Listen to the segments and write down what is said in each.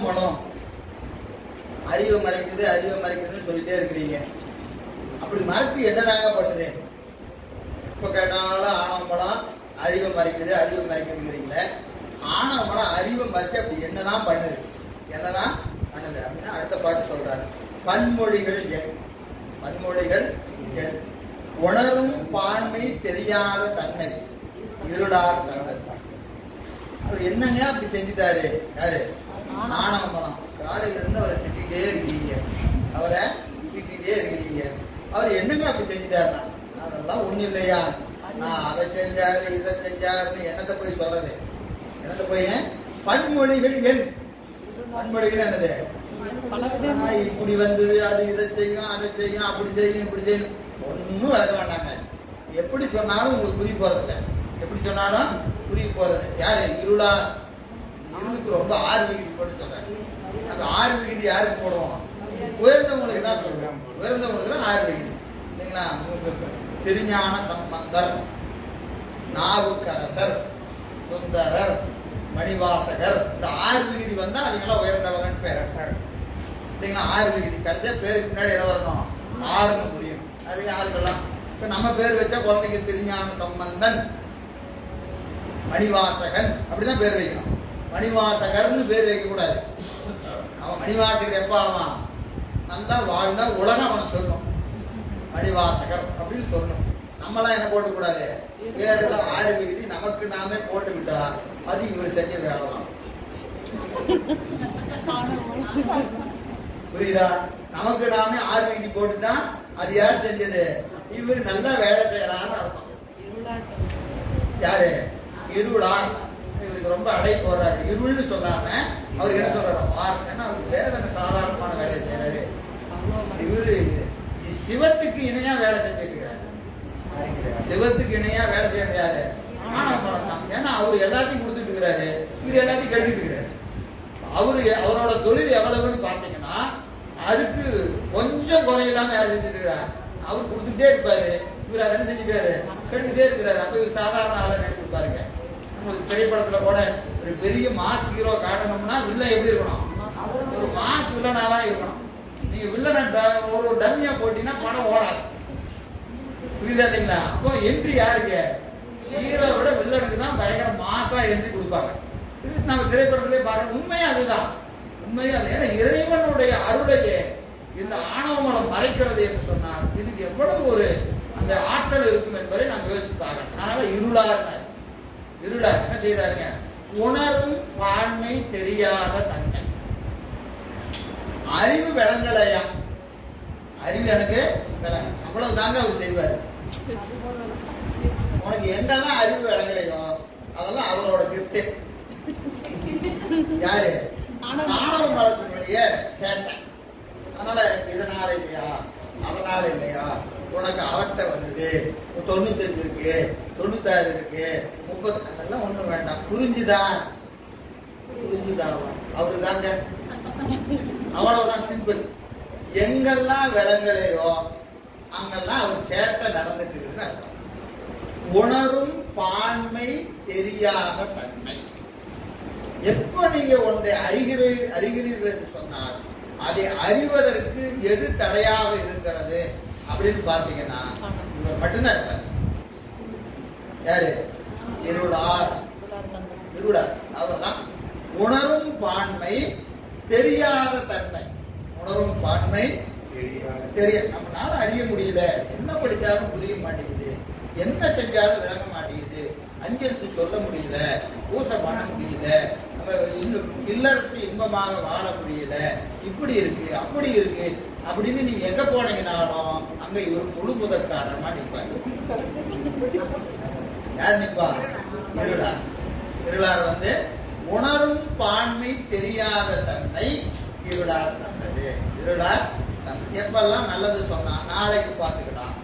மனம் அறிவை மறைக்குது அறிவை மறைக்குதுன்னு சொல்லிட்டே இருக்கிறீங்க. அப்படி மறைச்சு என்னதாங்க பண்ணுது? இப்ப கேட்டாலும் ஆணவ மனம் அறிவை மறைக்குது அறிவை மறைக்குதுங்கிறீங்களே. ஆணவ மனம் அறிவை மறைச்சு அப்படி என்னதான் பண்ணுது? என்னதான் பண்ணுது அப்படின்னா அடுத்த பாட்டு சொல்றாரு. பன்மொழிகள் எண், பன்மொழிகள் எண், உணரும் பான்மை தெரியாத தன்மை இருளார் தன்மை. அவர் என்னங்க அப்படி செஞ்சுட்டாரு? யாரு? ஆணவ மனம். காலையில இருந்து அவரை திட்டிகிட்டே இருக்கிறீங்க, அவரை திட்டிகிட்டே இருக்கிறீங்க. அவர் என்னங்க அப்படி செஞ்சுட்டாருன்னா, அதெல்லாம் ஒண்ணு இல்லையா, நான் அதை செஞ்சாரு இதை செஞ்சாருன்னு என்னத்தை போய் சொல்றது? என்னத்தை போய்? பன்மொழிகள் எண். பன்மொழிகள் என்னது? இப்படி வந்தது, அது இதை செய்யும் அதை செய்யும் அப்படி செய்யும் இப்படி செய்யும் ஒன்னும் விளக்க வேண்டாங்க. எப்படி சொன்னாலும் உங்களுக்கு புரிய போறதில்லை. எப்படி சொன்னாலும் புரிய போறது. யாரு? இருளா. இருளுக்கு ரொம்ப 6 விகுதி போட்டு சொல்றாங்க. அந்த 6 விகுதி யாருக்கு போடுவோம்? உயர்ந்தவங்களுக்கு தான் சொல்லுவோம். உயர்ந்தவங்களுக்கு தான் 6 விகுதி இல்லைங்களா? திருஞான சம்பந்தர், நாவுக்கரசர், சுந்தரர், மணிவாசகர், இந்த 6 விகுதி வந்தா அவங்களாம் உயர்ந்தவங்கன்னு பேர் இல்லைங்களா? 6 விகுதி கடைசியா பேருக்கு முன்னாடி என்ன வரணும்? 6ன்னு புரியும். அது யாருக்கெல்லாம் இப்ப நம்ம பேர் வச்சா குழந்தைங்க திருஞான சம்பந்தன், மணிவாசகன் அப்படிதான் பேர் வைக்கணும். மணிவாசகர்னு பேர் வைக்க கூடாது. அவன் மணிவாசகர் எப்ப ஆவான்? நல்லா வாழ்ந்தா உலகம் அவனை சொல்லணும் மணிவாசகர் அப்படின்னு சொல்லணும். நம்மளாம் என்ன போட்டு கூடாது? பேருல 6 விகுதி நமக்கு நாமே போட்டு விட்டா அது இவர் செஞ்ச வேலை தான். புரியுதா? நமக்கு நாமே 6 விகுதி போட்டுட்டா அது யார் செஞ்சது? இவர் நல்லா வேலை செய்யறான்னு அர்த்தம். யாரு? இருளார். இவருக்கு ரொம்ப அடை போடுறாரு. இருள்னு சொல்லாம அவருக்கு என்ன சொல்றாரு? ஏன்னா அவருக்கு வேற என்ன சாதாரணமான வேலையை செய்யறாரு. இவரு சிவத்துக்கு இணையா வேலை செஞ்சிருக்கிறார். சிவத்துக்கு இணையா வேலை செய்யறது யாரு? ஆணவ மனம் தான். ஏன்னா அவரு எல்லாத்தையும் கொடுத்துட்டு இருக்கிறாரு, இவர் எல்லாத்தையும் கெடுத்துட்டு இருக்கிறாரு. அவரோட தொழில் எவ்வளவுன்னு பாத்தீங்கன்னா அதுக்கு கொஞ்சம் குறையில்லாம யார் செஞ்சுட்டு இருக்கிறார்? அவர் கொடுத்துட்டே இருப்பாரு, இவர் அதை என்ன செஞ்சுக்கிறாரு? கெடுத்துட்டே இருக்கிறாரு. அப்ப இவர் சாதாரண ஆளை நினைச்சு பாருங்க. உங்களுக்கு திரைப்படத்துல கூட ஒரு பெரிய மாஸ் ஹீரோ காட்டணும்னா வில்லன் எப்படி இருக்கணும்? ஒரு மாஸ் வில்லனாதான் இருக்கணும். நீங்க வில்லனை ஒரு டம்மியா போட்டீங்கன்னா படம் ஓடாது. புரியுதா இல்லைங்களா? அப்போ என்ட்ரி யாருக்கு? ஹீரோ விட வில்லனுக்கு தான் பயங்கர மாசா என்ட்ரி கொடுப்பாங்க. இது நம்ம திரைப்படத்திலே பாருங்க. உண்மையா அதுதான். உண்மையா அது. ஏன்னா இறைவனுடைய அருளையே இந்த ஆணவ மனம் மறைக்கிறது என்று சொன்னால் இதுக்கு எவ்வளவு ஒரு அந்த ஆற்றல் இருக்கும் என்பதை நாம் யோசிச்சு பார்க்கணும். அதனால இருளார் என்ன செய்தாருங்க? உணரும் பான்மை தெரியாத தன்மை. அறிவு விளங்கலையா? அறிவு எனக்கு விளங்க, அவ்வளவு தாங்க அவர் செய்வார். உனக்கு என்னெல்லாம் அறிவு விளங்கலையோ அதெல்லாம் அவரோட கிஃப்ட். யாரு? ஆணவ மலத்தினுடைய சேட்டை. அதனால இதனால இல்லையா அதனால இல்லையா உனக்கு அவர்கிட்ட வந்தது 95 இருக்கு 96 இருக்கு 30 அதெல்லாம் ஒண்ணும் வேண்டாம். புரிஞ்சுதான் அவரு தாங்க. அவ்வளவுதான், சிம்பிள். எங்கெல்லாம் விளங்கலையோ அங்கெல்லாம் அவர் சேட்டை நடந்துட்டு இருக்குதுன்னு அர்த்தம். உணரும் பான்மை தெரியாத தன்மை. எப்ப நீங்க ஒன்றை அறிகிறீர்கள் என்று சொன்னால் அதை அறிவதற்கு எது தடையாக இருக்கிறது அப்படின்னு பாத்தீங்கன்னா இவர் மட்டும்தான் இருப்பார். யாரு? இருளார். அவர் தான். உணரும் பான்மை தெரியாத தன்மை. உணரும் பான்மை தெரிய நம்மளால அறிய முடியல. என்ன படிச்சாலும் புரிய மாட்டேங்குது, என்ன செஞ்சாலும் விளங்க மாட்டேங்குது, அஞ்செழுத்து சொல்ல முடியல, பூசை பண்ண முடியல, நம்ம இல்லறத்தை இன்பமாக வாழ முடியல, இப்படி இருக்கு அப்படி இருக்கு அப்படின்னு நீங்க எங்க போனீங்கன்னாலும் அங்க இவர் முழு முதற் காரணமா நிற்பாரு. யார் நிற்பா? இருளார் வந்து உணரும் பான்மை தெரியாத தன்மை இருளார் தந்தது. இருளார் தந்தது. எப்பெல்லாம் நல்லது சொன்னா நாளைக்கு பார்த்துக்கலாம்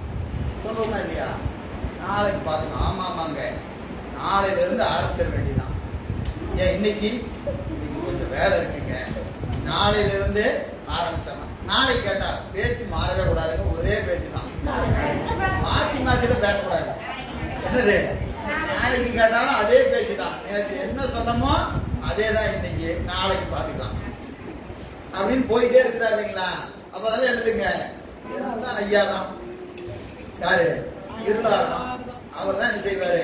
சொல்லுவோமா இல்லையா? நாளைக்கு பார்த்துக்கலாம். ஆமாமாங்க, நாளையில இருந்து ஆரம்பிச்சிட வேண்டியதான். ஏன் இன்னைக்கு கொஞ்சம் வேலை இருக்குங்க, நாளையில இருந்து ஆரம்பிச்சிடலாம். நாளைக்கு கேட்டா பேச்சு மாறவே கூடாதுங்க, ஒரே பேச்சு தான். மாற்றி மாற்றிட்டு பேசக்கூடாது. என்னது? நாளைக்கு கேட்டாலும் அதே பேச்சு தான். நேற்று என்ன சொன்னமோ அதே தான் இன்னைக்கு. நாளைக்கு பார்த்துக்கலாம். அப்படின்னு போயிட்டே இருக்கிறா இல்லைங்களா? அப்ப அதெல்லாம் என்னதுங்க? எல்லாம் ஐயா தான். யாரு? இருளார் தான். அவர் தான் என்ன செய்வாரு?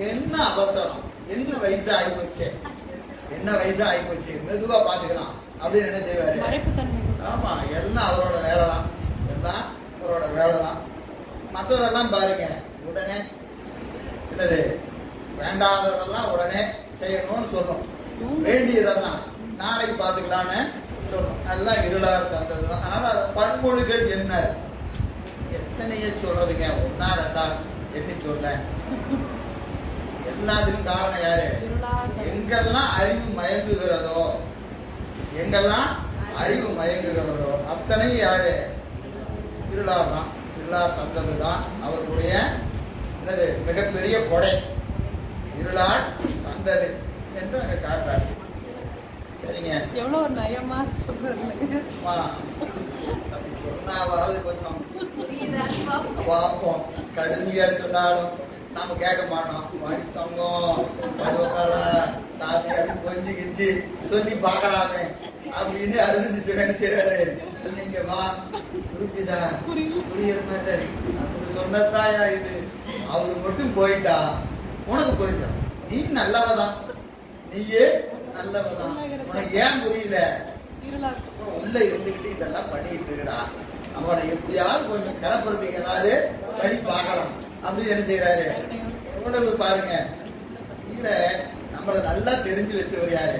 என்ன அவசரம், என்ன வயசு ஆகிப்போச்சு, என்ன வயசு ஆகிப்போச்சு, மெதுவா பாத்துக்கலாம் அப்படின்னு என்ன செய்வாரு? ஆமா, எல்லாம் அவரோட வேலை தான், எல்லாம் அவரோட வேலை தான். மற்றதெல்லாம் பாருங்க, உடனே என்னது வேண்டாததெல்லாம் உடனே செய்யணும்னு சொல்லும், வேண்டியதெல்லாம் நாளைக்கு பார்த்துக்கலான்னு சொல்லும். எல்லாம் இருளார் தந்ததுதான். அதனால பன்மொழிகள் என்ன எத்தனையே சொல்றதுங்க, ஒன்னா ரெண்டா எண்ணி சொல்ல. எல்லாத்துக்கும் காரணம் யாரு? எங்கெல்லாம் அறிவு மயங்குகிறதோ, எங்கெல்லாம் அறிவு மயங்குகிறதோ அத்தனை யாரு? இருளார் தான். இருளார் தந்ததுதான் அவர்களுடைய என்னது மிகப்பெரிய கொடை. இருளார் தந்தது என்று அங்க காட்டுறாரு. சரிங்க, எவ்வளவு ஒரு நயமா சொல்றது. சொன்னாவது கொஞ்சம் பார்ப்போம். கடுமையா சொன்னாலும் நாம கேட்க மாட்டோம். வழி தங்கம் பருவக்கால சாமி அது கொஞ்சம் கிஞ்சி சொல்லி பார்க்கலாமே அப்படின்னு அருந்தி என்ன செய்யறாரு? நீங்க வா, புரிஞ்சுதா, புரியுற மாதிரி அப்படி சொன்னதாயா இது. அவரு மட்டும் போயிட்டா உனக்கு புரிஞ்சும். நீ நல்லவதான், நீயே நல்லவதான். உனக்கு ஏன் புரியல? உள்ள இருந்துகிட்டு இதெல்லாம் பண்ணிட்டு இருக்கிறா. அவனை எப்படியாவது கொஞ்சம் கிளப்புறதுக்கு ஏதாவது வழி பார்க்கலாம் அப்படின்னு என்ன செய்யறாரு? எவ்வளவு பாருங்க, இதுல நம்மளை நல்லா தெரிஞ்சு வச்சவர் யாரு?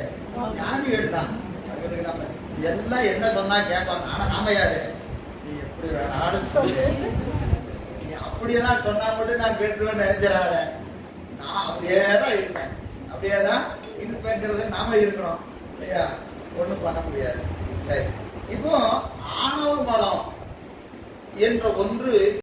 ஞானிகள் தான். அவங்களுக்கு நம்ம எல்லாம் என்ன சொன்னா கேட்பாங்க. ஆனா நாம யாரு? நீ எப்படி வேணாலும் சொல்லு, நீ அப்படியெல்லாம் சொன்னா மட்டும் நான் கேட்டுருவேன் நினைச்சிடாத. நான் அப்படியே தான் இருப்பேன், அப்படியே தான் இருப்பேங்கிறத நாம இருக்கிறோம் இல்லையா? ஒண்ணும் பண்ண முடியாது. சரி, இப்போ ஆணவ மலம் என்ற ஒன்று